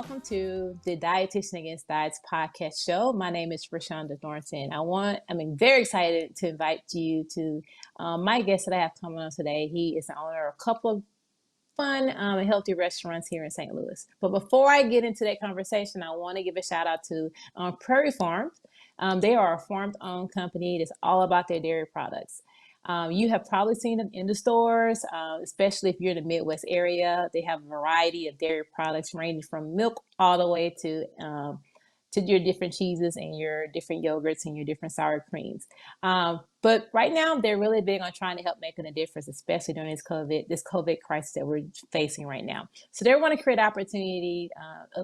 welcome to the Dietitian Against Diets podcast show. My name is Rashonda Thornton. I'm very excited to invite you to my guest that I have coming on today. He is the owner of a couple of fun and healthy restaurants here in St. Louis. But before I get into that conversation, I want to give a shout out to Prairie Farms. They are a farm-owned company that's all about their dairy products. You have probably seen them in the stores, especially if you're in the Midwest area. They have a variety of dairy products ranging from milk all the way to your different cheeses and your different yogurts and your different sour creams. But right now, they're really big on trying to help making a difference, especially during this COVID crisis that we're facing right now. So they want to create opportunity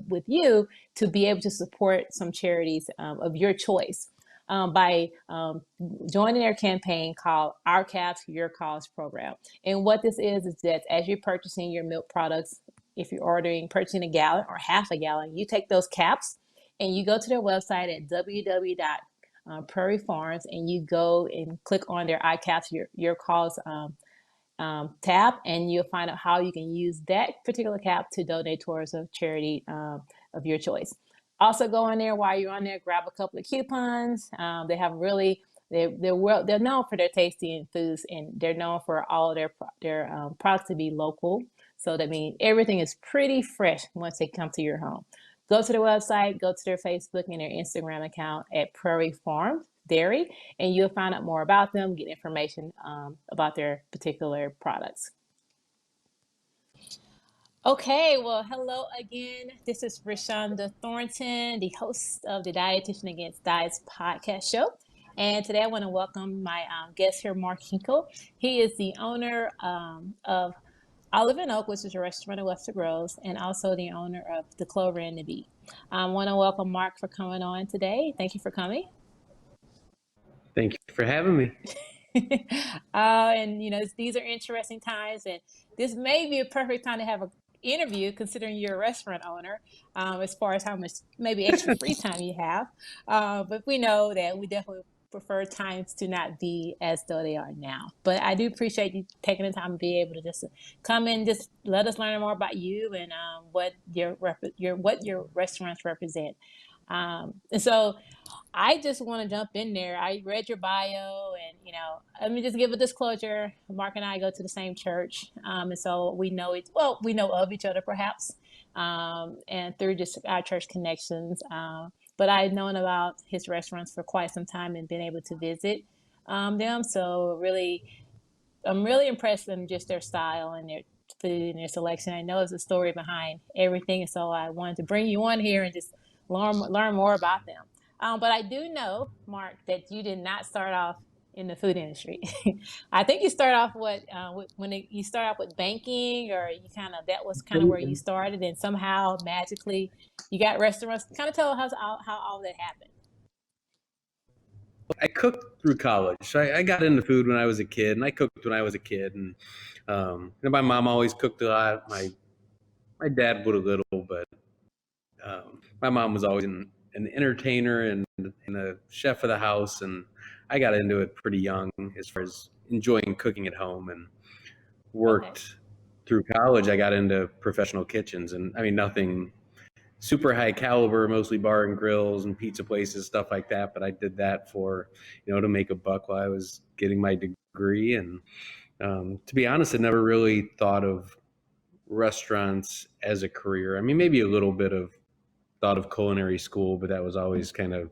with you to be able to support some charities of your choice. By joining their campaign called Our Calves, Your Cause program. And what this is that as you're purchasing your milk products, if you're purchasing a gallon or half a gallon, you take those caps and you go to their website at www.prairiefarms and you go and click on their iCaps, your cause tab, and you'll find out how you can use that particular cap to donate towards a charity of your choice. Also, go in there while you're on there, grab a couple of coupons. They have they're known for their tasty foods, and they're known for all of their products to be local. So that means everything is pretty fresh once they come to your home. Go to their website, go to their Facebook and their Instagram account at Prairie Farms Dairy, and you'll find out more about them, get information about their particular products. Okay, well, hello again. This is Rashonda Thornton, the host of the Dietitian Against Diets podcast show. And today I want to welcome my guest here, Mark Hinkle. He is the owner of Olive and Oak, which is a restaurant in Webster Groves, and also the owner of the Clover and the Bee. I want to welcome Mark for coming on today. Thank you for coming. Thank you for having me. And these are interesting times, and this may be a perfect time to have an interview considering you're a restaurant owner, as far as how much maybe extra free time you have. But we know that we definitely prefer times to not be as though they are now. But I do appreciate you taking the time to be able to just come in, just let us learn more about you and what your restaurants represent. And so I just want to jump in there. I read your bio, and let me just give a disclosure. Mark and I go to the same church, and so we know it. Well, we know of each other, perhaps, and through just our church connections. But I've known about his restaurants for quite some time and been able to visit them. So I'm really impressed in just their style and their food and their selection. I know there's a story behind everything, and so I wanted to bring you on here and just learn more about them. But I do know, Mark, that you did not start off in the food industry. I think you start off you start off with banking, or that was kind of where you started, and somehow magically you got restaurants. Kind of tell us how all that happened. I cooked through college. So I got into food when I was a kid, and I cooked when I was a kid. And my mom always cooked a lot. My dad would a little, but my mom was always an entertainer and a chef of the house. And I got into it pretty young as far as enjoying cooking at home, and worked through college. I got into professional kitchens, and I mean, nothing super high caliber, mostly bar and grills and pizza places, stuff like that. But I did that for, to make a buck while I was getting my degree. And to be honest, I never really thought of restaurants as a career. I mean, maybe a little bit of thought of culinary school, but that was always kind of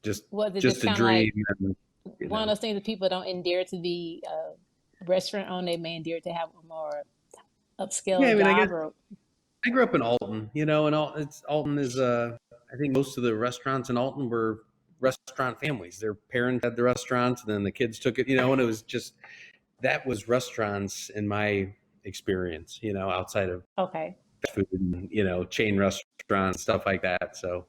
just a dream. Like one of those things that people don't endear to be a restaurant owner. They may endear to have a more upscale job. I grew up in Alton, and Alton is, I think most of the restaurants in Alton were restaurant families. Their parents had the restaurants, and then the kids took it, and it was just, that was restaurants in my experience, outside of food and, chain restaurants, stuff like that. So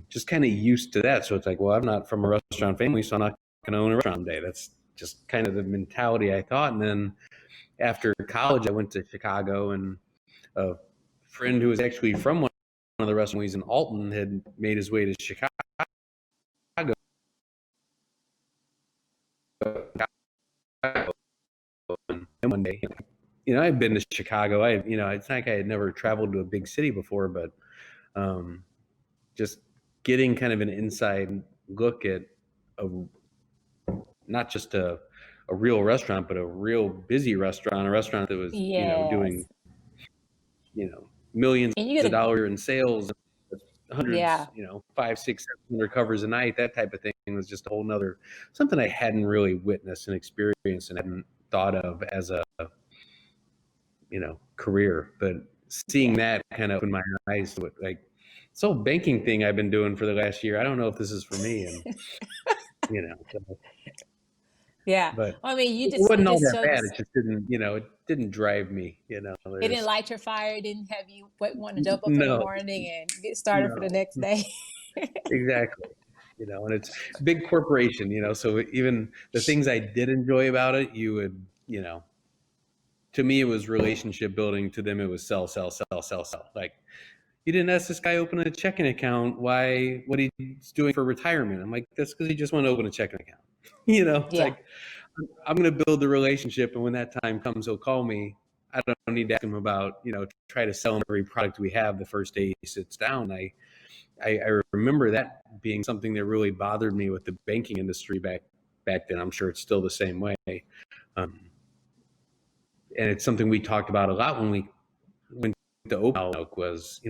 just kind of used to that. So it's like, well, I'm not from a restaurant family, so I'm not going to own a restaurant today. That's just kind of the mentality I thought. And then after college, I went to Chicago, and a friend who was actually from one of the restaurants in Alton had made his way to Chicago. And one day, I've been to Chicago. It's like I had never traveled to a big city before, but um, just getting kind of an inside look at a, not just a real restaurant, but a real busy restaurant, a restaurant that was, doing, Yes. millions And you of get a, dollars in sales, hundreds, yeah, 5, 6, 700 covers a night, that type of thing was just a whole nother, something I hadn't really witnessed and experienced and hadn't thought of as a, career. But seeing yeah, that kind of opened my eyes to it. Like, this whole banking thing I've been doing for the last year, I don't know if this is for me. And, so, yeah. but I mean, it it wasn't all just that showed bad. us, It just didn't, it didn't drive me, it didn't there's light your fire, it didn't have you want to jump up in the no, morning and get started for the no, next day. exactly. And it's big corporation, so even the things I did enjoy about it, you would, to me, it was relationship building. To them, it was sell, sell, sell, sell, sell. Like, you didn't ask this guy open a checking account, what he's doing for retirement. I'm like, that's because he just want to open a checking account. It's Yeah, like, I'm going to build the relationship. And when that time comes, he'll call me. I don't need to ask him about, try to sell him every product we have the first day he sits down. I remember that being something that really bothered me with the banking industry back then. I'm sure it's still the same way. Um, and it's something we talked about a lot when we went to Open Milk was,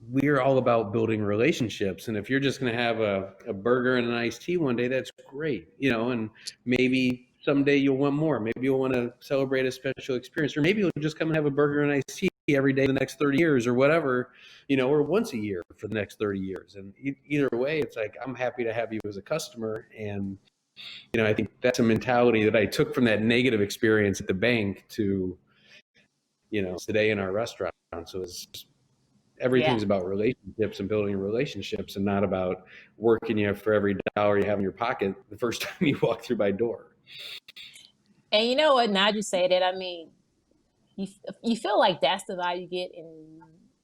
we're all about building relationships. And if you're just going to have a burger and an iced tea one day, that's great, and maybe someday you'll want more. Maybe you'll want to celebrate a special experience, or maybe you'll just come and have a burger and iced tea every day the next 30 years or whatever, or once a year for the next 30 years. And either way, it's like, I'm happy to have you as a customer. And, I think that's a mentality that I took from that negative experience at the bank to, today in our restaurant. So it's yeah. everything's about relationships and building relationships, and not about working you for every dollar you have in your pocket the first time you walk through my door. And you know what? Now you say that, I mean, you you feel like that's the vibe you get in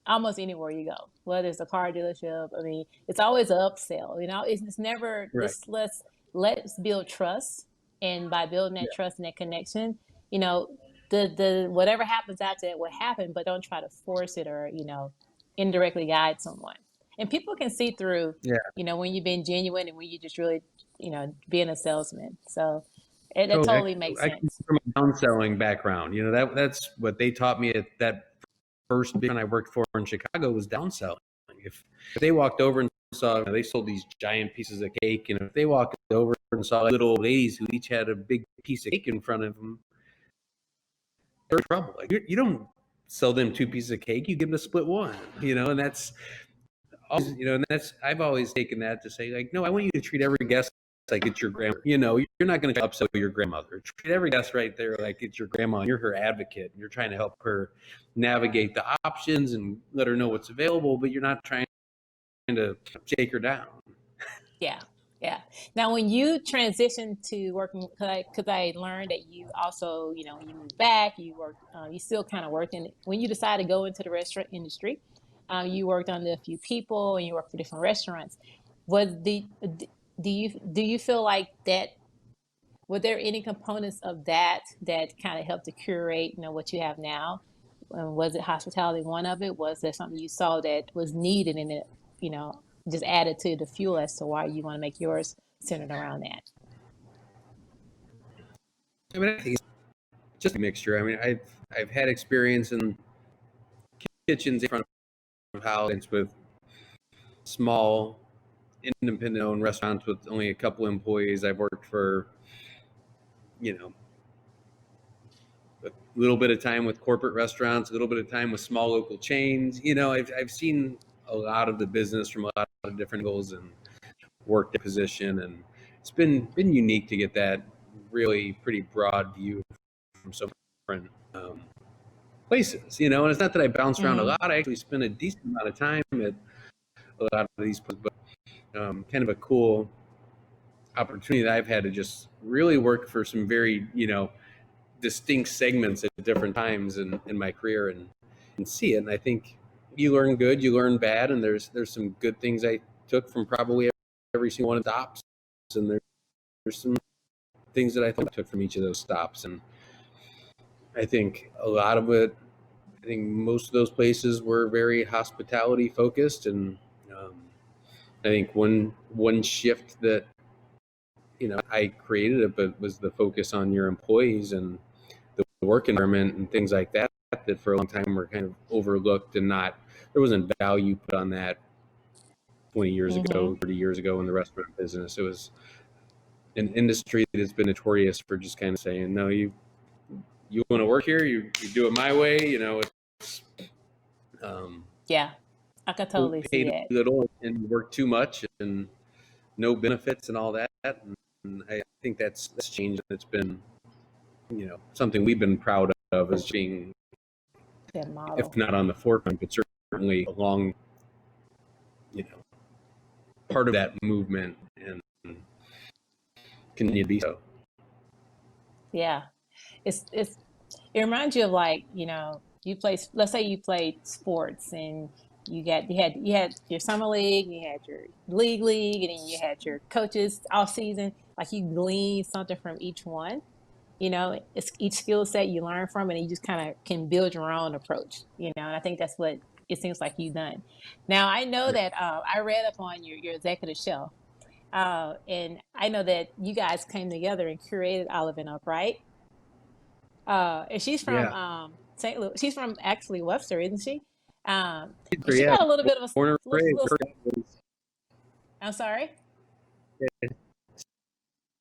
almost anywhere you go, whether it's a car dealership. I mean, it's always an upsell. It's never Right. this. Let's build trust, and by building that Yeah. trust and that connection, you know, the whatever happens after that will happen, but don't try to force it or indirectly guide someone. And people can see through, Yeah. when you've been genuine and when you just really, being a salesman. So it Totally. totally makes I come sense. from a down selling background. That's what they taught me at that first big one I worked for in Chicago was down selling. If they walked over and saw, they sold these giant pieces of cake, and if they walked over and saw little old ladies who each had a big piece of cake in front of them, they're in trouble. Like, you don't sell them two pieces of cake; you give them a split one. And that's always, and that's, I've always taken that to say, like, no, I want you to treat every guest like it's your grandma. You're not going to upsell your grandmother. Treat every guest right there like it's your grandma, and you're her advocate. And you're trying to help her navigate the options and let her know what's available, but you're not trying to shake her down. Yeah, yeah. Now, when you transitioned to working, because I learned that you also, when you moved back, you worked, you still kind of worked in. When you decided to go into the restaurant industry, you worked under a few people and you worked for different restaurants. Was the do you feel like that? Were there any components of that kind of helped to curate, what you have now? Was it hospitality one of it? Was there something you saw that was needed and it, you know, just added to the fuel as to why you want to make yours centered around that? I mean, I think it's just a mixture. I mean, I've had experience in kitchens in front of houses with small independent owned restaurants with only a couple employees. I've worked for, you know, a little bit of time with corporate restaurants, a little bit of time with small local chains. I've seen a lot of the business from a lot of different angles and worked a position, and it's been unique to get that really pretty broad view from so different places. And it's not that I bounce around a Mm, lot. I actually spend a decent amount of time at a lot of these places, but kind of a cool opportunity that I've had to just really work for some very, distinct segments at different times in my career, and see it. And I think you learn good, you learn bad, and there's some good things I took from probably every single one of the stops, and there's some things that I took from each of those stops. And I think a lot of it, I think most of those places were very hospitality focused, and um, I think one shift that I created it, but was the focus on your employees and the work environment and things like that. That for a long time were kind of overlooked and not there wasn't value put on that 20 years Mm-hmm. ago, 30 years ago in the restaurant business. It was an industry that has been notorious for just kind of saying, no, you want to work here, you do it my way. It's um, Yeah, I could totally see paid that. little and work too much and no benefits and all that. And I think that's changed. It's been something we've been proud of as being, That if model. not on the forefront, but certainly along you know part of that movement and continue to be so. Yeah, it's it reminds you of like, you play, let's say you played sports and you had your summer league, you had your league, and then you had your coaches all season. Like you glean something from each one. It's each skill set you learn from, and you just kind of can build your own approach. And I think that's what it seems like you've done. Now I know that I read up on your executive chef, and I know that you guys came together and curated Olive and Oak, right? And she's from Yeah, St. Louis. She's from actually Webster, isn't she? And she yeah. got a little bit of a Born and little. raised. I'm sorry.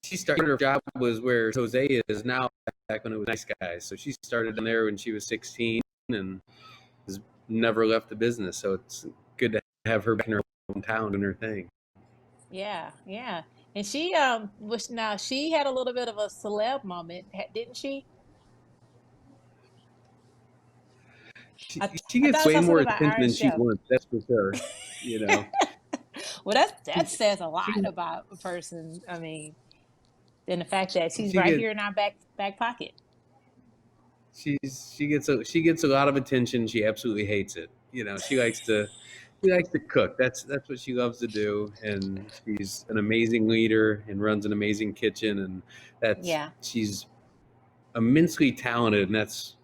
She started her job was where Jose is now, back when it was Nice Guys. So she started in there when she was 16 and has never left the business. So it's good to have her back in her hometown doing her thing. Yeah, yeah. And she was now she had a little bit of a celeb moment, didn't she? She, I she I gets thought I way saw more something about attention Iron than she Chef. wants. That's for sure. You know, Well, that she says a lot she about a person. I mean, and the fact that she's she right get here in our back pocket. she gets a lot of attention. She absolutely hates it. She likes to cook. That's what she loves to do, and she's an amazing leader and runs an amazing kitchen, and that's Yeah, she's immensely talented, and that's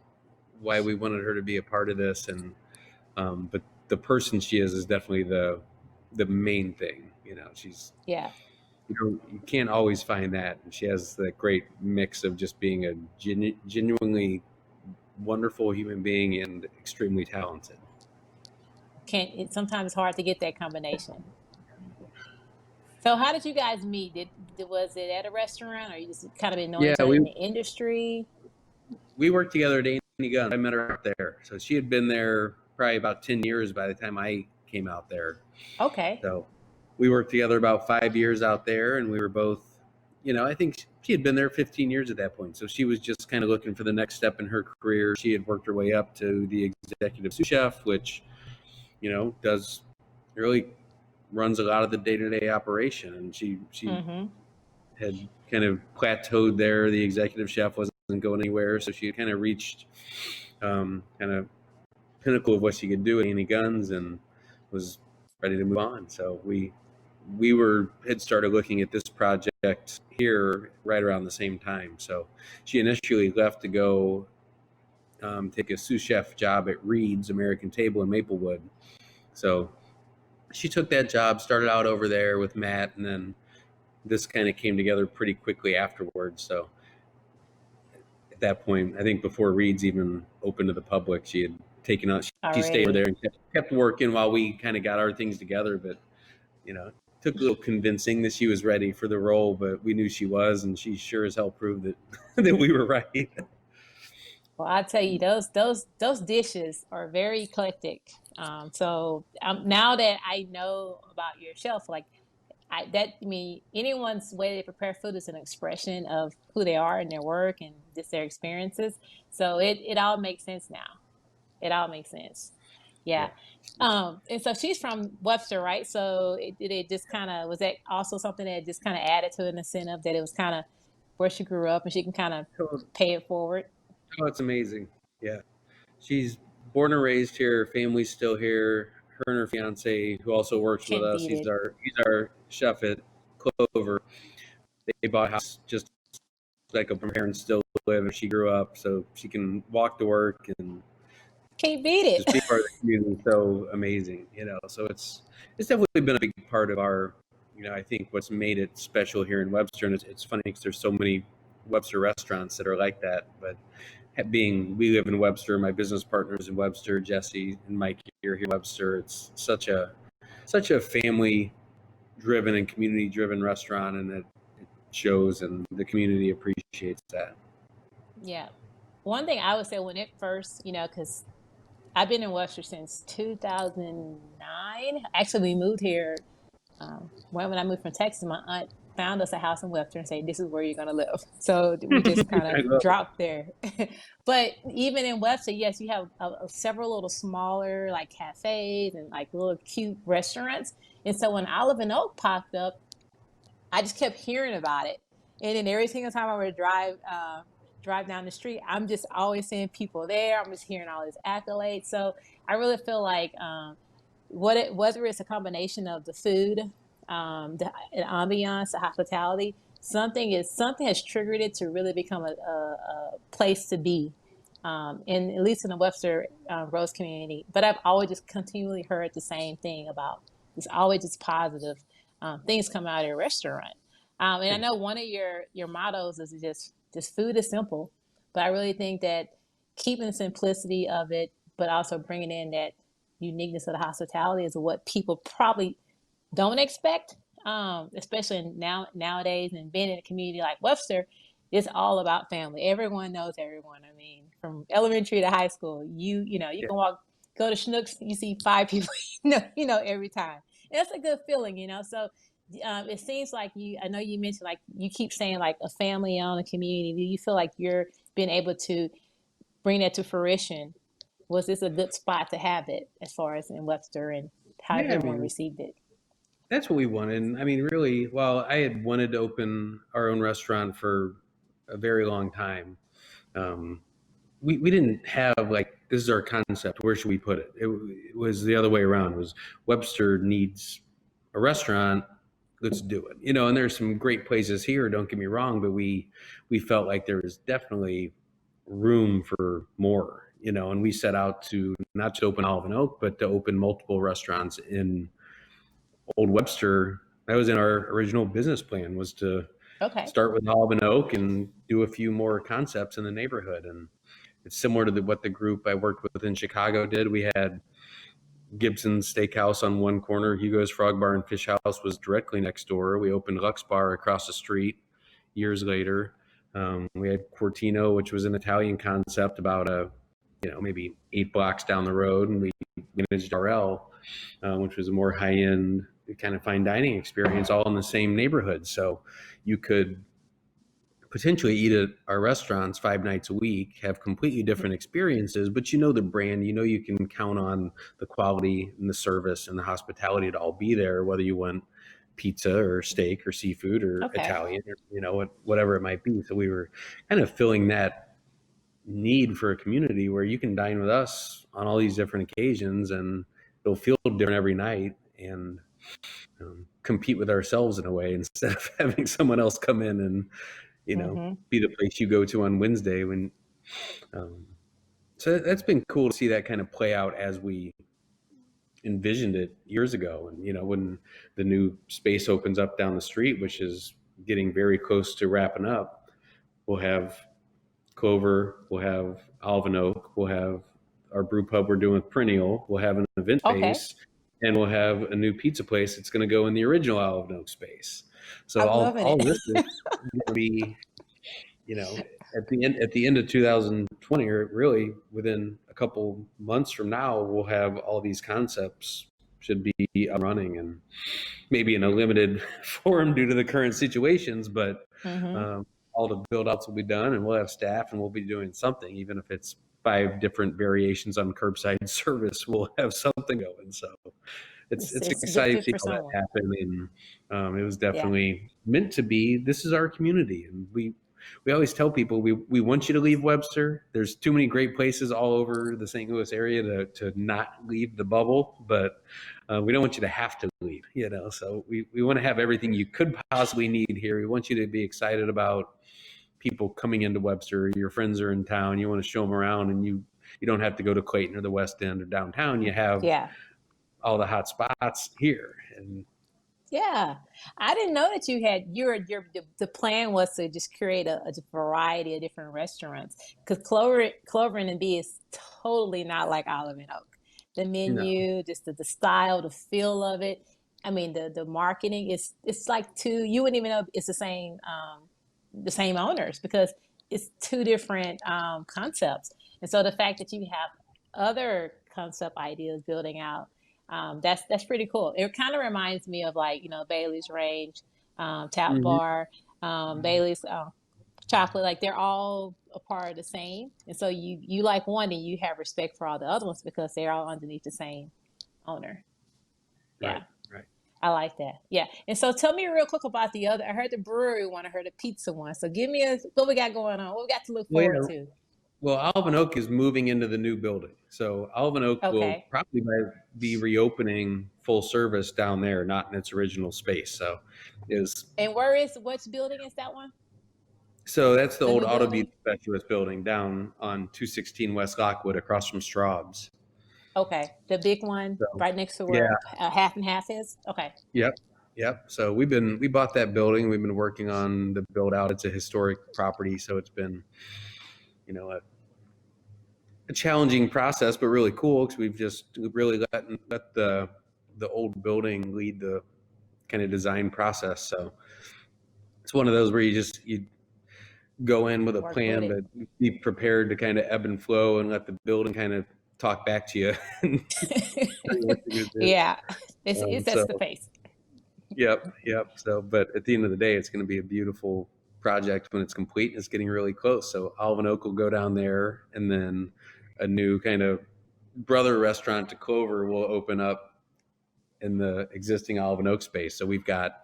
why we wanted her to be a part of this. And but the person she is definitely the main thing. She's yeah. you can't always find that. And she has that great mix of just being a genuinely wonderful human being and extremely talented. Can't it sometimes it's hard to get that combination. So how did you guys meet? Was it at a restaurant, or you just kind of been knowing Yeah, each other we in the industry? we worked together at Annie Guns. I met her out there, so she had been there probably about 10 years by the time I came out there. Okay. So we worked together about 5 years out there, and we were both, I think she had been there 15 years at that point. So she was just kind of looking for the next step in her career. She had worked her way up to the executive sous chef, which, does really runs a lot of the day-to-day operation. And she Mm-hmm. had kind of plateaued there. The executive chef wasn't going anywhere. So she had kind of reached kind of pinnacle of what she could do at Annie Guns and was ready to move on. So we had started looking at this project here right around the same time. So she initially left to go take a sous chef job at Reed's American Table in Maplewood. So she took that job, started out over there with Matt, and then this kind of came together pretty quickly afterwards. So at that point, I think before Reed's even opened to the public, she had taken on. She stayed over Already. there and kept working while we kind of got our things together. But it took a little convincing that she was ready for the role, but we knew she was, and she sure as hell proved that that we were right. Well, I tell you, those dishes are very eclectic. So now that I know about your shelf, like I mean, anyone's way they prepare food is an expression of who they are and their work and just their experiences. So it all makes sense now. It all makes sense. Yeah. Yeah. And so she's from Webster, right? So did it just kind of was that also something that just kind of added to an incentive that it was kind of where she grew up and she can kind of Oh, pay it forward? it's amazing. Yeah. She's born and raised here. Family's still here. Her and her fiance, who also works with Can't us, beat he's it. our chef at Clover. They bought a house just like where my parents still live and she grew up, so she can walk to work and Can't beat it. just be part of the community. So amazing, so it's definitely been a big part of our, I think what's made it special here in Webster. And it's funny because there's so many Webster restaurants that are like that, but we live in Webster, my business partners in Webster, Jesse and Mike here in Webster. It's such a family driven and community driven restaurant, and it shows, and the community appreciates that. Yeah. One thing I would say when it first, because I've been in Webster since 2009. Actually, we moved here when I moved from Texas. My aunt found us a house in Webster and said, "This is where you're going to live." So we just kind I of love it. dropped there. But even in Webster, yes, you have several little smaller like cafes and like little cute restaurants. And so when Olive and Oak popped up, I just kept hearing about it, and then every single time I would drive down the street, I'm just always seeing people there. I'm just hearing all these accolades. So I really feel like whether it's a combination of the food, the ambiance, the hospitality, something has triggered it to really become a place to be. In at least in the Webster Groves community, but I've always just continually heard the same thing about it's always just positive things come out of your restaurant. And I know one of your mottos is just food is simple, but I really think that keeping the simplicity of it, but also bringing in that uniqueness of the hospitality is what people probably don't expect, especially nowadays and being in a community like Webster. It's all about family. Everyone knows everyone. I mean, from elementary to high school, you Yeah. can go to Schnucks, you see 5 people, every time. And that's a good feeling. So it seems like I know you mentioned like you keep saying like a family owned community. Do you feel like you're being able to bring that to fruition? Was this a good spot to have it as far as in Webster and how Yeah, I everyone mean, received it? that's what we wanted. And I mean, really, well, I had wanted to open our own restaurant for a very long time. Um, we didn't have like, this is our concept. Where should we put it? It was the other way around. It was Webster needs a restaurant. Let's do it. And there's some great places here. Don't get me wrong, but we felt like there was definitely room for more. And we set out to not to open Olive and Oak, but to open multiple restaurants in Old Webster. That was in our original business plan, was to Okay. start with Olive and Oak and do a few more concepts in the neighborhood. And it's similar to what the group I worked with in Chicago did. We had Gibson's Steakhouse on one corner. Hugo's Frog Bar and Fish House was directly next door. We opened Lux Bar across the street years later. We had Cortino, which was an Italian concept about maybe 8 blocks down the road. And we managed RL, which was a more high-end kind of fine dining experience, all in the same neighborhood. So you could potentially eat at our restaurants 5 nights a week, have completely different experiences, but the brand, you can count on the quality and the service and the hospitality to all be there, whether you want pizza or steak or seafood or Okay. Italian or, whatever it might be. So we were kind of filling that need for a community where you can dine with us on all these different occasions and it'll feel different every night, and compete with ourselves in a way instead of having someone else come in and Mm-hmm. be the place you go to on Wednesday when. Um, so that's been cool to see that kind of play out as we envisioned it years ago. And when the new space opens up down the street, which is getting very close to wrapping up, we'll have Clover, we'll have Olive and Oak, we'll have our brew pub we're doing with Perennial, we'll have an event Okay. space, and we'll have a new pizza place that's going to go in the original Olive and Oak space. So I'm all loving all it. of this is going to be, at the end of 2020, or really within a couple months from now, we'll have all these concepts should be up running, and maybe in a limited form due to the current situations, but Mm-hmm. um, all the build outs will be done, and we'll have staff, and we'll be doing something, even if it's 5 different variations on curbside service. We'll have something going. So it's It's exciting to good see for all that someone. happen, and it was Yeah. definitely meant to be. This is our community, and we always tell people we want you to leave Webster. There's too many great places all over the St. Louis area to not leave the bubble, but we don't want you to have to leave. So we want to have everything you could possibly need here. We want you to be excited about people coming into Webster, your friends are in town, you want to show them around, and you don't have to go to Clayton or the West End or downtown. You have Yeah. all the hot spots here. And Yeah, I didn't know that you had the plan was to just create a variety of different restaurants because Clover and the Bee is totally not like Olive and Oak. The no, menu, just the style, the feel of it. I mean, the marketing is it's like two. You wouldn't even know it's the same owners because it's two different concepts. And so the fact that you have other concept ideas building out that's pretty cool. It kind of reminds me of like Bailey's Range, Tap hmm Bar, Bailey's Chocolate. Like they're all a part of the same, and so you like one and you have respect for all the other ones because they're all underneath the same owner. Yeah, right, right. I like that. Yeah, and so tell me real quick about the other. I heard the brewery one. I heard the pizza one. So give me what we got going on. What we got to look Well, forward yeah. to. Well, Alvin Oak is moving into the new building, so Alvin Oak will Okay, probably be reopening full service down there, not in its original space. So, is and which building is that one? that's the The old new Auto building. Beauty Specialist building down on 216 West Lockwood, across from Straub's. Okay, the big one So, right next to yeah, where half and half is. Okay. yep, yep. So we bought that building. We've been working on the build out. It's a historic property, so it's been a challenging process, but really cool because we've really let the old building lead the kind of design process. So it's one of those where you go in with a Work with plan, it. but be prepared to kind of ebb and flow and let the building kind of talk back to you and tell you what you're going to do. Yeah, it sets So the pace. yep. So, but at the end of the day, it's going to be a beautiful project when it's complete. It's getting really close. So Alvin Oak will go down there, and then a new kind of brother restaurant to Clover will open up in the existing Alvin Oak space. So we've got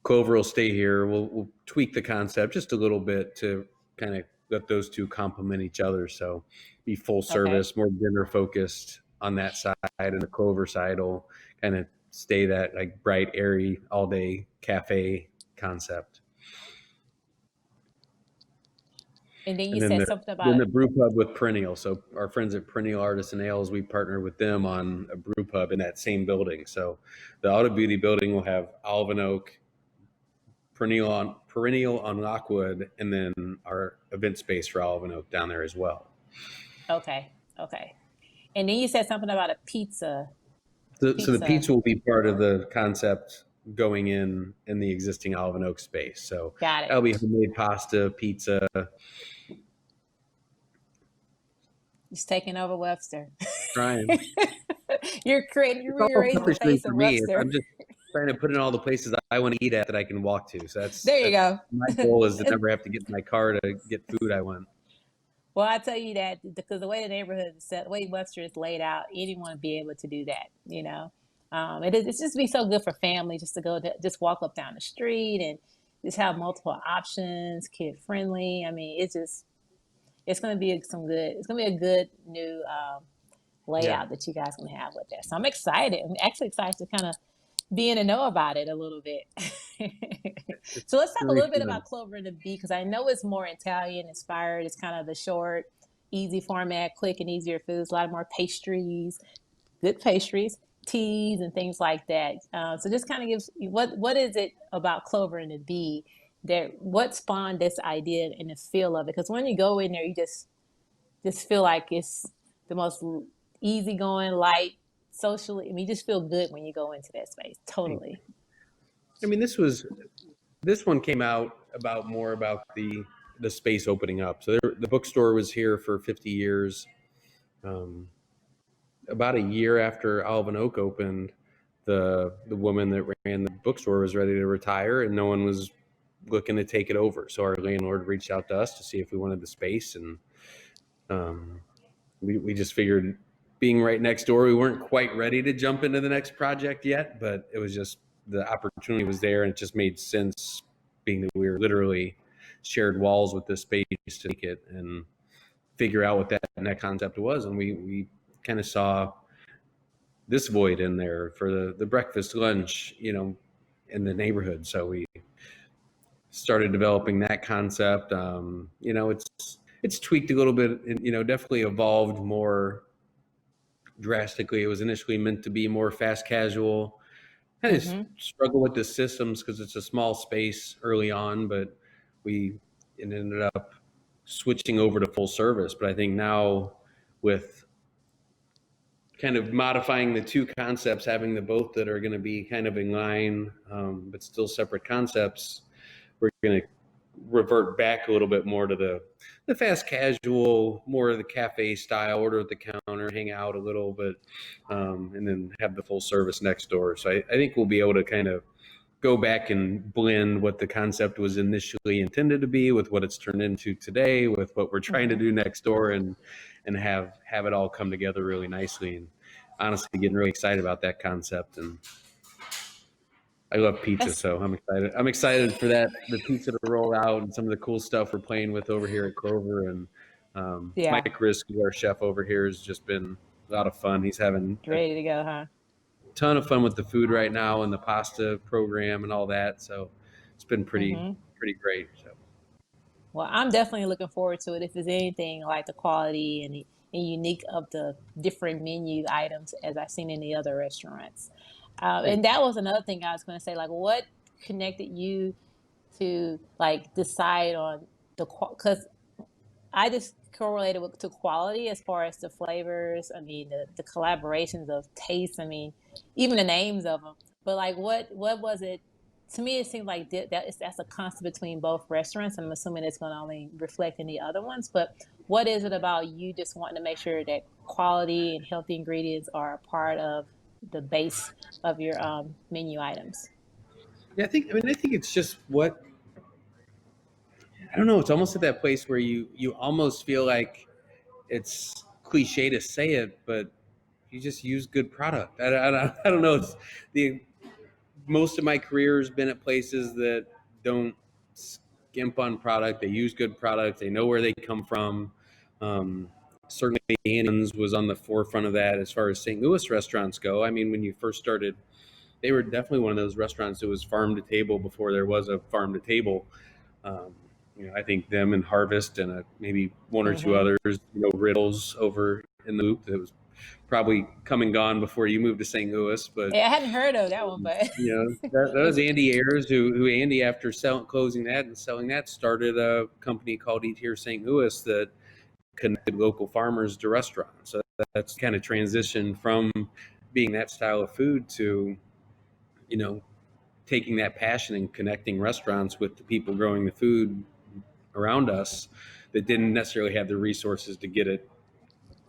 Clover will stay here. We'll tweak the concept just a little bit to kind of let those two complement each other. So be full Okay. service, more dinner focused on that side, and the Clover side will kind of stay that like bright, airy, all day cafe concept. And then you And then said the something then about the brew pub with Perennial. So our friends at Perennial Artisan Ales, we partner with them on a brew pub in that same building. So the Auto Beauty building will have Alvin Oak, Perennial on Lockwood, and then our event space for Alvin Oak down there as well. okay, okay. And then you said something about a pizza. So the Pizza. pizza will be part of the concept going in the existing Alvin Oak space. So Got it. that'll be homemade pasta, pizza. It's taking over Webster. Trying. You're It's all rearranging the selfishly face for of me. Webster. I'm just trying to put in all the places I want to eat at that I can walk to. So There you that's go. my goal, is to never have to get in my car to get food I want. Well, I tell you that because the way the neighborhood is set, the way Webster is laid out, anyone would be able to do that. It's just be so good for family just to just walk up down the street and just have multiple options, kid friendly. I mean, it's going to be it's going to be a good new Yeah. layout that you guys can have with that. So I'm excited. I'm actually excited to kind of be in the know about it a little bit. So let's It's talk a really little bit fun. about Clover and the Bee because I know it's more Italian inspired. It's kind of the short, easy format, quick and easier foods. A lot more pastries, good pastries, teas, and things like that. So just kind of gives what is it about Clover and the Bee that what spawned this idea and the feel of it? Because when you go in there, you just feel like it's the most easygoing, light, socially. I mean, you just feel good when you go into that space. Totally. I mean, this one came out about more about the space opening up. So the bookstore was here for 50 years. Um, about a year after Alvin Oak opened, the woman that ran the bookstore was ready to retire, and no one was looking to take it over. So our landlord reached out to us to see if we wanted the space, and um, we just figured, being right next door, we weren't quite ready to jump into the next project yet, but it was just the opportunity was there, and it just made sense, being that we were literally shared walls with this space, to make it and figure out what that concept was. And we kind of saw this void in there for the breakfast, lunch, in the neighborhood. So started developing that concept. It's tweaked a little bit, and definitely evolved more drastically. It was initially meant to be more fast casual. Kind of Mm-hmm. struggle with the systems because it's a small space early on, but we it ended up switching over to full service. But I think now with kind of modifying the two concepts, having the both that are going to be kind of in line, but still separate concepts, we're going to revert back a little bit more to the fast casual, more of the cafe style, order at the counter, hang out a little bit, and then have the full service next door. So I think we'll be able to kind of go back and blend what the concept was initially intended to be with what it's turned into today, with what we're trying to Mm-hmm. do next door, and have it all come together really nicely. And honestly, getting really excited about that concept. And I love pizza, That's so I'm excited. I'm excited for the pizza to roll out and some of the cool stuff we're playing with over here at Clover. And yeah, Mike Risky, our chef over here, has just been a lot of fun. He's having a ready to go, huh? ton of fun with the food right now and the pasta program and all that. So it's been Mm-hmm. pretty great. So Well, I'm definitely looking forward to it. If there's anything like the quality and unique of the different menu items as I've seen in the other restaurants. great. And that was another thing I was going to say. Like, what connected you to like decide on the because I just correlated to quality as far as the flavors. I mean, the collaborations of taste. I mean, even the names of them. But like, what was it? To me, it seems like that's a constant between both restaurants. I'm assuming it's going to only reflect in the other ones. But what is it about you just wanting to make sure that quality and healthy ingredients are a part of the base of your menu items? Yeah, I think it's just what I don't know. It's almost at that place where you almost feel like it's cliche to say it, but you just use good product. I don't know. It's the most of my career has been at places that don't skimp on product. They use good product. They know where they come from. Um, Certainly, Annie's was on the forefront of that as far as St. Louis restaurants go. I mean, when you first started, they were definitely one of those restaurants that was farm to table before there was a farm to table. Um, I think them and Harvest and maybe one or two Mm-hmm. others, Riddles over in the Loop that was probably come and gone before you moved to St. Louis. But Yeah, I hadn't heard of that one, but that was it's Andy Ayers, who Andy, after closing that and selling that, started a company called Eat Here St. Louis that connected local farmers to restaurants. So that's kind of transitioned from being that style of food to, you know, taking that passion and connecting restaurants with the people growing the food around us that didn't necessarily have the resources to get it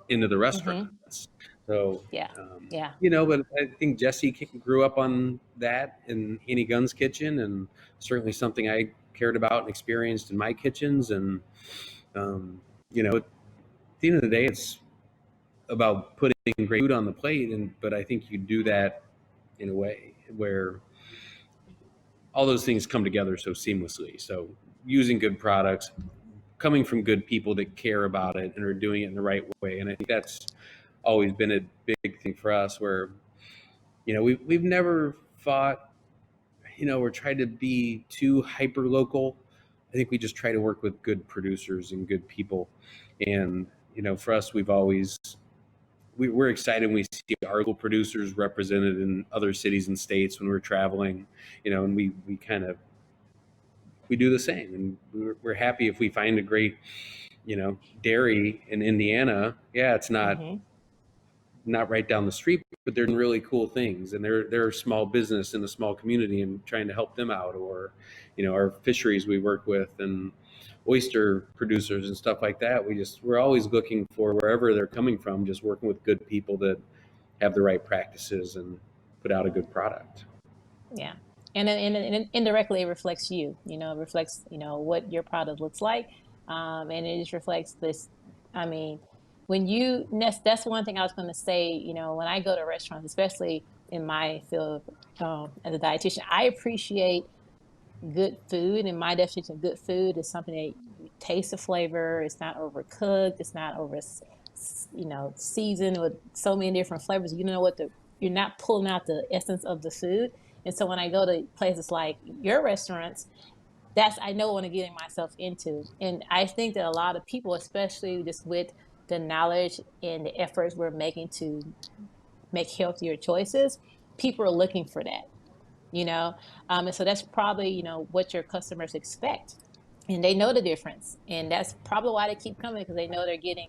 into the mm-hmm. restaurants. So, Yeah, yeah. but I think Jesse grew up on that in Annie Gunn's kitchen, and certainly something I cared about and experienced in my kitchens. And, at the end of the day, it's about putting great food on the plate. But I think you do that in a way where all those things come together so seamlessly. So using good products, coming from good people that care about it and are doing it in the right way. And I think that's always been a big thing for us where, we've never fought, or tried to be too hyper local. I think we just try to work with good producers and good people. And, for us, we're excited when we see our local producers represented in other cities and states when we're traveling, and we kind of, we do the same. And we're happy if we find a great, dairy in Indiana. Yeah, it's Mm-hmm. not right down the street, but they're doing really cool things, and they're a small business in a small community, and trying to help them out. Or, our fisheries we work with and oyster producers and stuff like that. We're always looking for wherever they're coming from, just working with good people that have the right practices and put out a good product. Yeah. And indirectly it reflects you, it reflects, what your product looks like. And it just reflects this. I mean, that's one thing I was going to say, when I go to restaurants, especially in my field, as a dietitian, I appreciate good food. And my definition of good food is something that you taste the flavor. It's not overcooked. It's not seasoned with so many different flavors. You know what you're not pulling out the essence of the food. And so when I go to places like your restaurants, that's I know what I'm getting myself into. And I think that a lot of people, especially just with the knowledge and the efforts we're making to make healthier choices, people are looking for that, you know? And so that's probably, what your customers expect. And they know the difference. And that's probably why they keep coming, because they know they're getting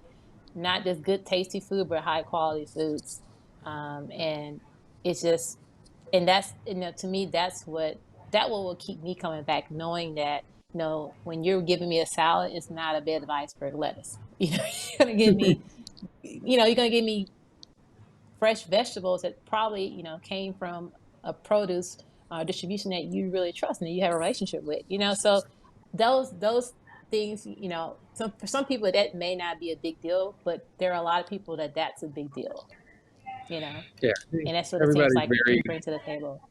not just good, tasty food, but high quality foods. And it's just, and that's, to me, that what will keep me coming back, knowing that, when you're giving me a salad, it's not a bed of iceberg lettuce. You're going to give me, you're going to give me fresh vegetables that probably came from a produce distribution that you really trust and that you have a relationship with. So those things, for some people that may not be a big deal, but there are a lot of people that's a big deal. you know Yeah, and that's what it seems everybody's like very, you bring to the table.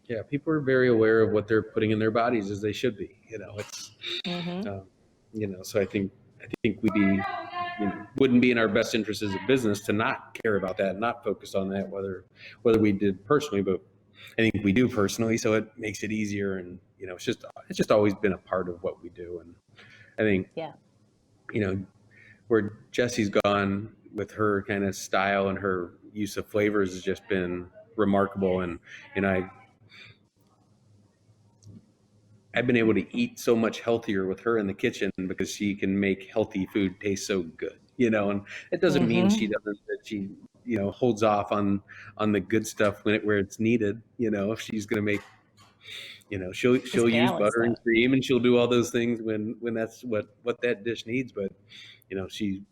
yeah, people are very aware of what they're putting in their bodies, as they should be. It's, Mm-hmm. um, so I think wouldn't be in our best interest as a business to not care about that, not focus on that, whether we did personally, but I think we do personally, so it makes it easier. And it's just always been a part of what we do. And I think Yeah. you know where Jesse's gone with her kind of style and her use of flavors has just been remarkable. And I've been able to eat so much healthier with her in the kitchen because she can make healthy food taste so good. And it doesn't mean Mm-hmm. that she holds off on the good stuff where it's needed. If she's going to make, It's she'll use balanced butter and though. cream, and she'll do all those things when that's what that dish needs. But she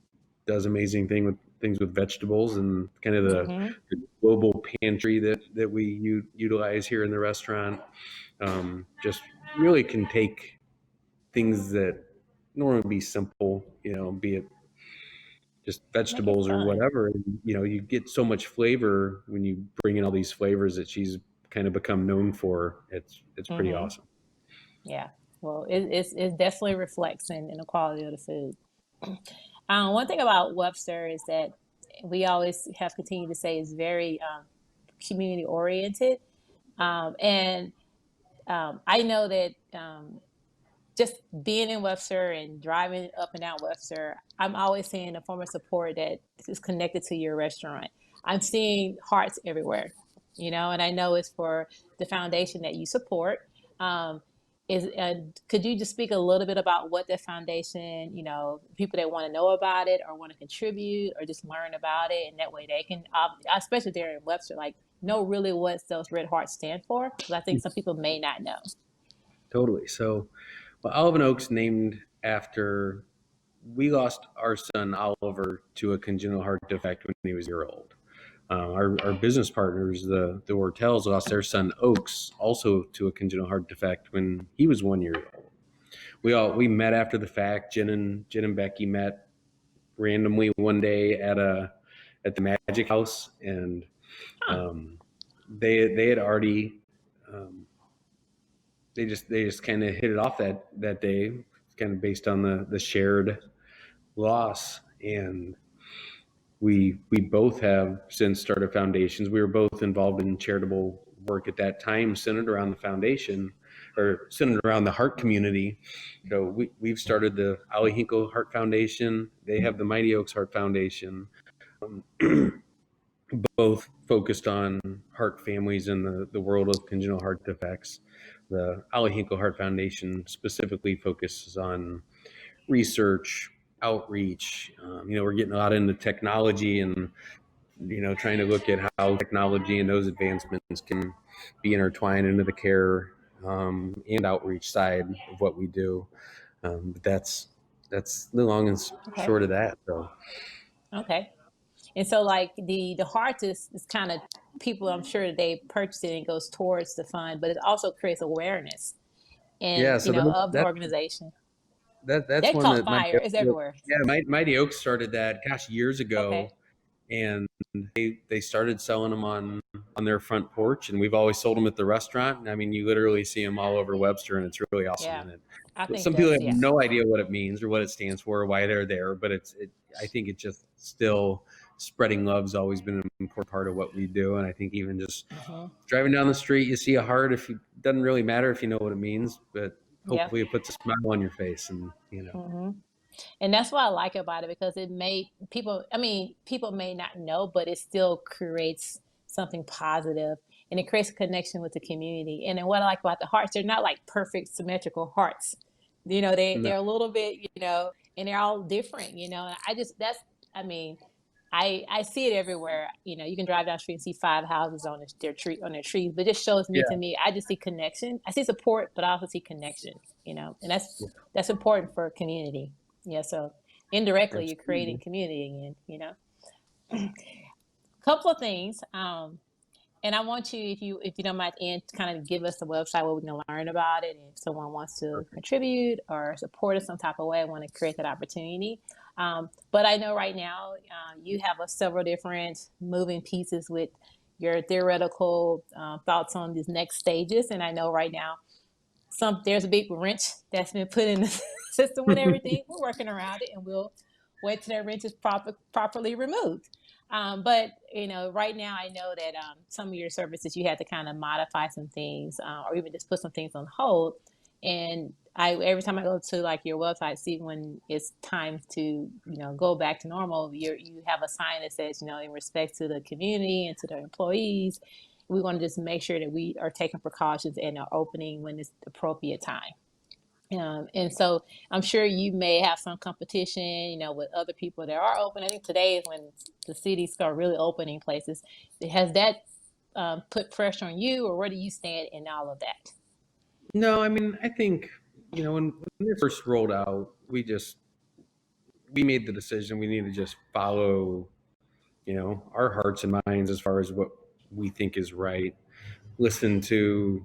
does amazing things with vegetables, and kind of Mm-hmm. the global pantry that we utilize here in the restaurant. Just really can take things that normally be simple, be it just Make it vegetables or fun. whatever. And, you get so much flavor when you bring in all these flavors that she's kind of become known for. It's pretty Mm-hmm. awesome. Yeah. Well, it definitely reflects in the quality of the food. One thing about Webster is that we always have continued to say is very community oriented. And I know that just being in Webster and driving up and down Webster, I'm always seeing a form of support that is connected to your restaurant. I'm seeing hearts everywhere, and I know it's for the foundation that you support. Um, could you just speak a little bit about what the foundation, people that want to know about it or want to contribute or just learn about it, and that way they can, especially there in Webster, like know really what those Red Hearts stand for? Because I think some people may not know. Totally. So, well, Olive Oaks named after, we lost our son Oliver to a congenital heart defect when he was a year old. Our business partners, the Wortels, lost their son Oaks also to a congenital heart defect when he was 1 year old. We met after the fact. Jen and Becky met randomly one day at the Magic House, and Huh. um, they had already, they just kind of hit it off that day, kind of based on the shared loss. And we both have since started foundations. We were both involved in charitable work at that time, centered around the foundation, or centered around the heart community. So we've started the Hinkle Heart Foundation. They have the Mighty Oaks Heart Foundation, both focused on heart families in the world of congenital heart defects. The Hinkle Heart Foundation specifically focuses on research, outreach. We're getting a lot into technology, and trying to look at how technology and those advancements can be intertwined into the care and outreach side of what we do. But that's the long and Okay. short of that. So Okay. And so like the heart is kind of people, I'm sure they purchase it and it goes towards the fund, but it also creates awareness and yeah, so of the organization. that's That one caught that fire. It's everywhere. Mighty Oaks started that, gosh, years Okay. ago. And they started selling them on their front porch, and we've always sold them at the restaurant. I mean, you literally see them all over Webster, and it's really awesome. Yeah. And I think some people that's have yeah. no idea what it means or what it stands for or why they're there, but I think it just still, spreading love's always been an important part of what we do. And I think even just Hmm. driving down the street, you see a heart. If it doesn't really matter if you know what it means, but Yeah. hopefully it puts a smile on your face, and Hmm. And that's what I like about it because it made people, I mean, people may not know, but it still creates something positive and it creates a connection with the community. And then what I like about the hearts, they're not like perfect symmetrical hearts. no, They're a little bit, and they're all different, And I just, I mean, I see it everywhere. You can drive down the street and see 5 houses on their trees, but it just shows me, to yeah, me, I just see connection. I see support, but I also see connection, and that's important for a community. Yeah, so indirectly you're creating absolutely. community again. Couple of things. And I want you, if you don't mind, Ann, to kind of give us the website where we can learn about it. And if someone wants to Perfect. contribute or support us some type of way, I want to create that opportunity. But I know right now you have several different moving pieces with your theoretical thoughts on these next stages. And I know right now there's a big wrench that's been put in the system with everything. We're working around it, and we'll wait till that wrench is properly removed. But right now I know that some of your services you had to kind of modify some things, or even just put some things on hold. And I every time I go to like your website, see when it's time to go back to normal, you have a sign that says in respect to the community and to the employees, we want to just make sure that we are taking precautions and are opening when it's the appropriate time. And so I'm sure you may have some competition, with other people that are open. I think today is when the cities start really opening places. Has that put pressure on you, or where do you stand in all of that? No, I mean, I think when they first rolled out, we made the decision we need to just follow our hearts and minds as far as what we think is right. Listen to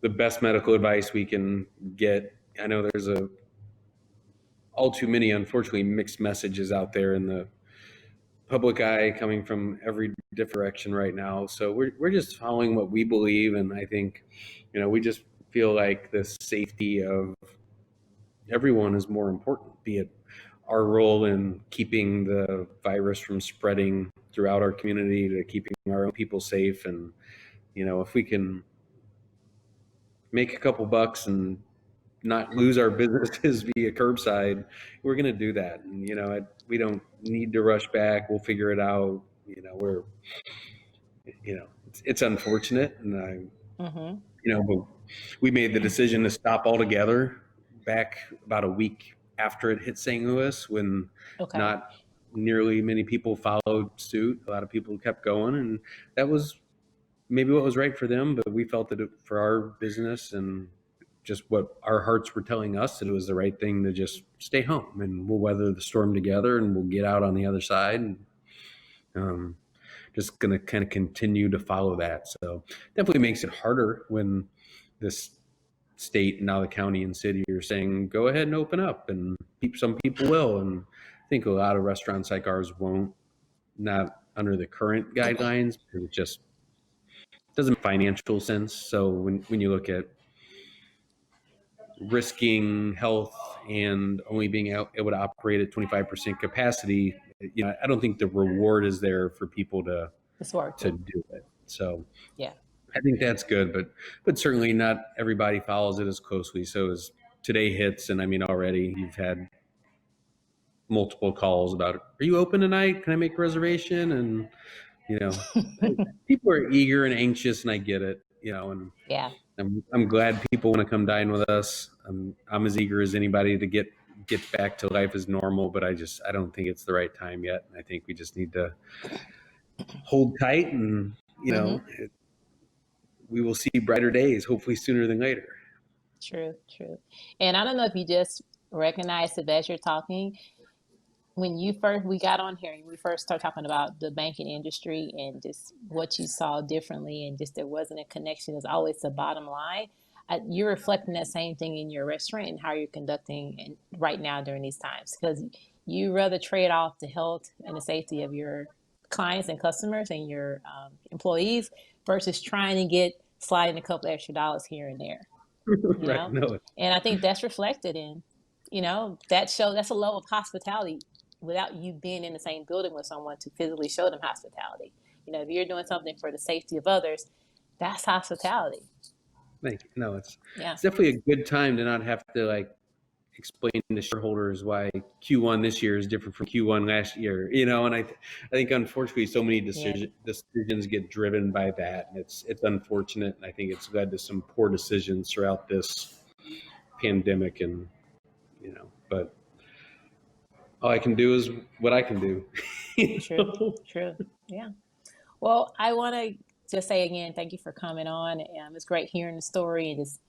the best medical advice we can get. I know there's a all too many, unfortunately, mixed messages out there in the public eye coming from every different direction right now. So we're just following what we believe, and I think, we just feel like the safety of everyone is more important. Be it our role in keeping the virus from spreading throughout our community, to keeping our own people safe, and if we can make a couple bucks and not lose our businesses via curbside, we're going to do that. And we don't need to rush back. We'll figure it out. It's unfortunate, and Mm-hmm. but we made the decision to stop altogether back about a week after it hit St. Louis, when Okay. not nearly many people followed suit. A lot of people kept going, and that was maybe what was right for them, but we felt that for our business and just what our hearts were telling us, that it was the right thing to just stay home, and we'll weather the storm together, and we'll get out on the other side. And um, just going to kind of continue to follow that. So definitely makes it harder when this state and now the county and city are saying, go ahead and open up, and some people will. And I think a lot of restaurants like ours won't, not under the current guidelines, because it just doesn't make financial sense. So when you look at risking health and only being able to operate at 25% capacity, I don't think the reward is there for people It's to working. do it. So Yeah. I think that's good, but certainly not everybody follows it as closely. So as today hits, and I mean, already you've had multiple calls about, are you open tonight? Can I make a reservation? And you know, people are eager and anxious, and I get it. And Yeah. I'm glad people want to come dine with us. I'm as eager as anybody to get back to life as normal, but I don't think it's the right time yet. I think we just need to hold tight, and Mm-hmm. we will see brighter days, hopefully sooner than later. True, true. And I don't know if you just recognized it as you're talking, when you first we got on here and we first started talking about the banking industry and just what you saw differently, and just there wasn't a connection, is always the bottom line. You're reflecting that same thing in your restaurant and how you're conducting and right now during these times, because you rather trade off the health and the safety of your clients and customers and your employees versus trying to get sliding a couple extra dollars here and there you Right? know No, and I think that's reflected in that's a level of hospitality without you being in the same building with someone to physically show them hospitality. If you're doing something for the safety of others, that's hospitality. Thank you. No, Yeah, it's definitely a good time to not have to like explain to shareholders why Q1 this year is different from Q1 last year, and I think unfortunately so many yeah, decisions get driven by that, and it's unfortunate, and I think it's led to some poor decisions throughout this pandemic, and but all I can do is what I can do. true, true. Yeah. Well, I want to just say again, thank you for coming on. It's great hearing the story and just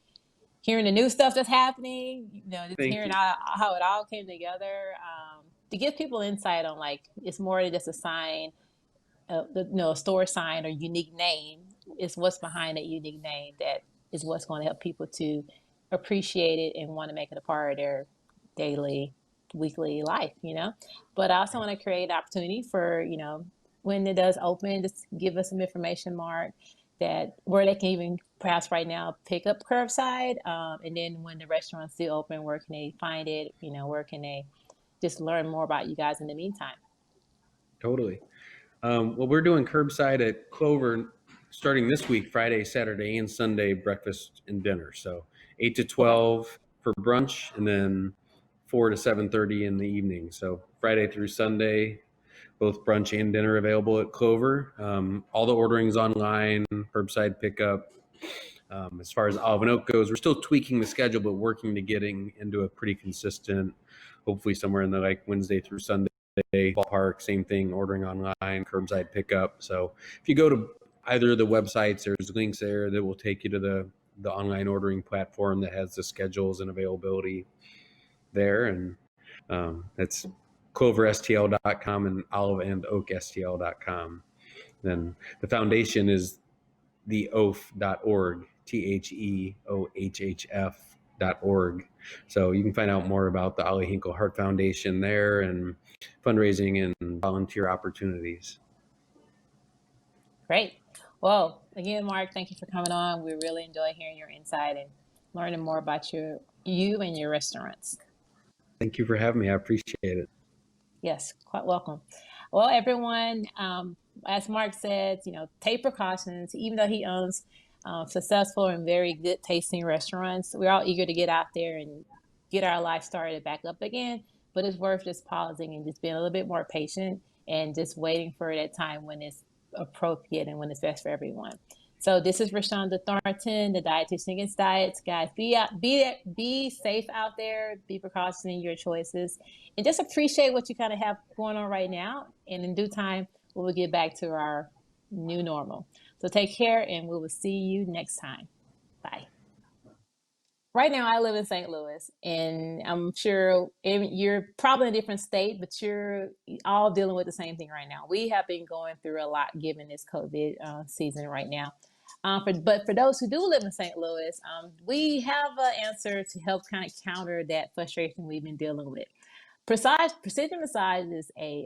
hearing the new stuff that's happening. Just Thank hearing you. how it all came together, to give people insight on like it's more than just a sign, a store sign or unique name. It's what's behind that unique name that is what's going to help people to appreciate it and want to make it a part of their daily, weekly life. But I also want to create opportunity for, when it does open, just give us some information, Mark, that where they can even perhaps right now pick up curbside. And then when the restaurants do open, where can they find it? Where can they just learn more about you guys in the meantime? Totally. Well, we're doing curbside at Clover starting this week, Friday, Saturday, and Sunday, breakfast and dinner. So 8 to Okay. 12 for brunch, and then 4 to 7:30 in the evening. So Friday through Sunday, both brunch and dinner available at Clover. All the ordering's online, curbside pickup. As far as Olive and Oak goes, we're still tweaking the schedule, but working to getting into a pretty consistent, hopefully somewhere in the like Wednesday through Sunday ballpark. Same thing, ordering online, curbside pickup. So if you go to either of the websites, there's links there that will take you to the online ordering platform that has the schedules and availability there, and that's cloverstl.com and oliveandoakstl.com. Then the foundation is theohf.org, THEOHHF.org. So you can find out more about the Ollie Hinkle Heart Foundation there, and fundraising and volunteer opportunities. Great. Well, again, Mark, thank you for coming on. We really enjoy hearing your insight and learning more about you and your restaurants. Thank you for having me. I appreciate it. Yes, quite welcome. Well, everyone, as Mark said, take precautions. Even though he owns successful and very good tasting restaurants, we're all eager to get out there and get our life started back up again. But it's worth just pausing and just being a little bit more patient and just waiting for that time when it's appropriate and when it's best for everyone. So this is Rashonda Thornton, the Dietitian Against Diets. Guys, be safe out there. Be cautious in your choices, and just appreciate what you kind of have going on right now. And in due time, we will get back to our new normal. So take care, and we will see you next time. Bye. Right now, I live in St. Louis, and I'm sure you're probably in a different state, but you're all dealing with the same thing right now. We have been going through a lot given this COVID season right now. But for those who do live in St. Louis, we have an answer to help kind of counter that frustration we've been dealing with. Precision Massage is a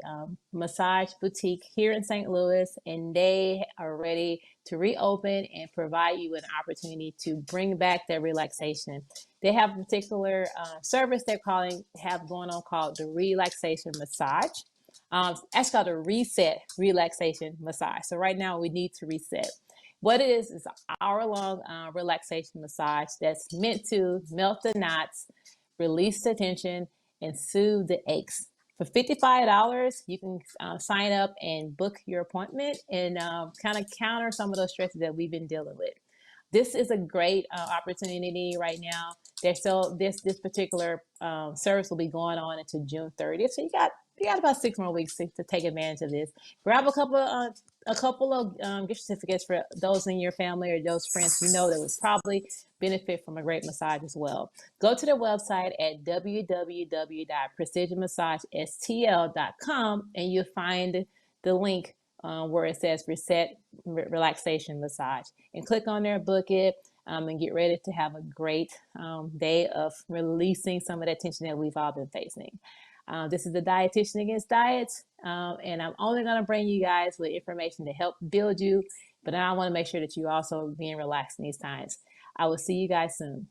massage boutique here in St. Louis, and they are ready to reopen and provide you with an opportunity to bring back that relaxation. They have a particular service have going on called the Relaxation Massage. Actually called a Reset Relaxation Massage. So right now we need to reset. What it is an hour-long relaxation massage that's meant to melt the knots, release the tension, and soothe the aches. For $55, you can sign up and book your appointment and kind of counter some of those stresses that we've been dealing with. This is a great opportunity right now. This particular service will be going on until June 30th. So you got about 6 more weeks to take advantage of this. Grab a couple of gift certificates for those in your family or those friends you know that would probably benefit from a great massage as well. Go to their website at www.precisionmassagestl.com and you'll find the link where it says Reset Relaxation Massage, and click on there, book it, and get ready to have a great day of releasing some of that tension that we've all been facing. This is the Dietitian Against Diets, and I'm only going to bring you guys with information to help build you, but I want to make sure that you also being relaxed in these times. I will see you guys soon.